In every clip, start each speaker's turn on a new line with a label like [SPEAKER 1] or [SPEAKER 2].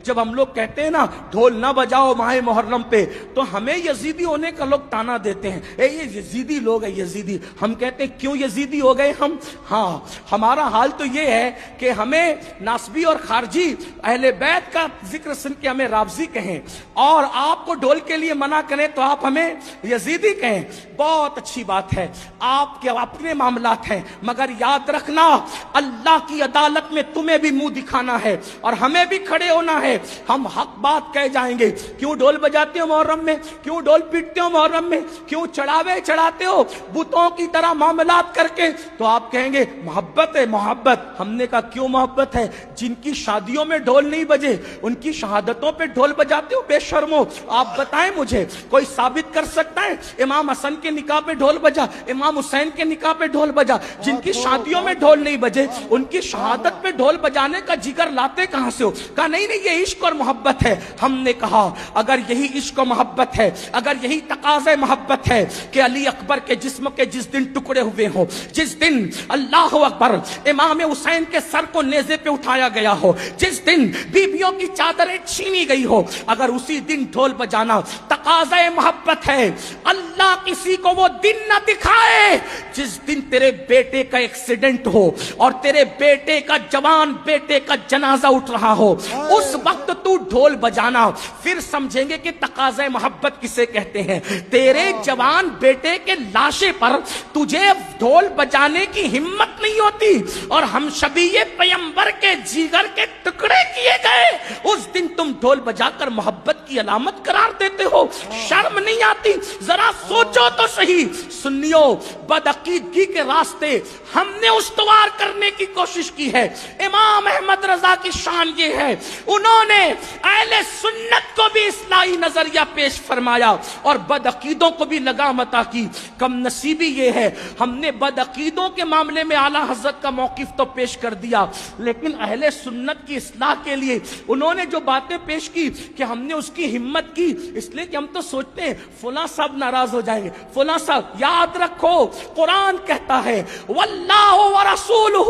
[SPEAKER 1] جب ہم لوگ کہتے ہیں نا ڈھول نہ بجاؤ ماہ محرم پہ، تو ہمیں یزیدی ہونے کا لوگ تانا دیتے ہیں، اے یہ یزیدی لوگ ہیں یزیدی۔ ہم کہتے ہیں کیوں یزیدی ہو گئے ہم؟ ہاں ہمارا حال تو یہ ہے کہ ہمیں ناسبی اور خارجی اہل بیت کا ذکر سن کے ہمیں رافضی کہیں، اور آپ کو ڈھول کے لیے منع کریں تو آپ ہمیں یزیدی کہیں۔ بہت اچھی بات ہے، آپ کے اپنے معاملات ہیں، مگر یاد رکھنا اللہ کی عدالت میں تمہیں بھی منہ دکھانا ہے اور ہمیں بھی کھڑے ہونا ہے۔ ہم حق بات کہہ جائیں گے، کیوں ڈھول بجاتے ہو محرم میں، کیوں ڈھول پیٹتے ہو محرم میں، کیوں چڑھاوے چڑھاتے ہو بتوں کی طرح معاملات کر کے، تو آپ کہیں گے محبت ہے محبت۔ ہم نے کہا کیوں محبت ہے؟ جن کی شادیوں میں ڈھول نہیں بجے ان کی شہادتوں پہ ڈھول بجاتے ہو بے شرمو۔ آپ بتائیں مجھے، کوئی ثابت کر سکتا ہے امام حسن کے نکاح پہ ڈھول بجا، امام حسین کے نکاح پہ ڈھول بجا؟ جن کی شادیوں میں ڈھول نہیں بجے ان کی شہادت پہ ڈھول بجانے کا جگر لاتے کہاں سے ہو؟ کہا نہیں نہیں یہ عشق اور محبت ہے۔ ہم نے کہا اگر یہی عشق و محبت ہے، اگر یہی تقاضۂ محبت ہے کہ علی اکبر کے جسم کے جس دن ٹکڑے ہوئے ہوں، جس دن اللہ اکبر امام حسین کے سر کو نیزے پہ اٹھایا گیا ہو، جس دن بیویوں کی چادریں چھینی گئی ہو، اگر اسی دن ڈھول بجانا تقاضۂ محبت ہے، اللہ کسی کو وہ دن نہ دکھائے جس دن تیرے بیٹے کا ایکسیڈنٹ ہو اور تیرے بیٹے کا جوان بیٹے کا جنازہ اٹھ رہا ہو، اس وقت تو ڈھول بجانا، پھر سمجھیں گے کہ تقاضۂ محبت کسے کہتے ہیں۔ تیرے جوان بیٹے کے لاشے پر تجھے ڈھول بجانے کی ہمت نہیں ہوتی اور ہم شبیہ پیغمبر کے جگر کے ٹکڑے کیے گئے، اس دن تم ڈھول بجا کر محبت کی علامت قرار دیتے ہو؟ شرم نہیں آتی؟ ذرا سوچو تو صحیح۔ سنیو، بدعقیدگی کے راستے ہم نے استوار کرنے کی کوشش کی ہے۔ امام احمد رضا کی شان یہ ہے، انہوں نے اہل سنت کو بھی اصلاحی نظریہ پیش فرمایا اور بدعقیدوں کو بھی لگام عطا کی۔ کم نصیبی یہ ہے ہم نے بدعقیدوں کے معاملے میں اعلیٰ حضرت کا موقف تو پیش کر دیا، لیکن اہل سنت کی اصلاح کے لیے انہوں نے جو باتیں پیش کی کہ ہم نے اس کی ہمت کی، اس لیے کہ ہم تو سوچتے ہیں فلاں صاحب ناراض ہو جائیں گے، فلاں صاحب۔ یاد رکھو قرآن کہتا ہے واللہ ورسولہ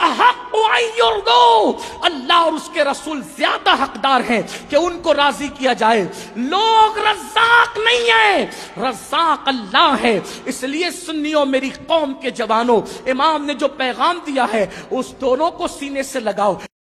[SPEAKER 1] احق ان یرضوا، اللہ اور اس کے رسول زیادہ حقدار ہیں کہ ان کو راضی کیا جائے۔ لوگ رزاق نہیں ہیں، رزاق اللہ ہے۔ اس لیے سنیوں، میری قوم کے جوانوں، امام نے جو پیغام دیا ہے اس دونوں کو سینے سے لگاؤ۔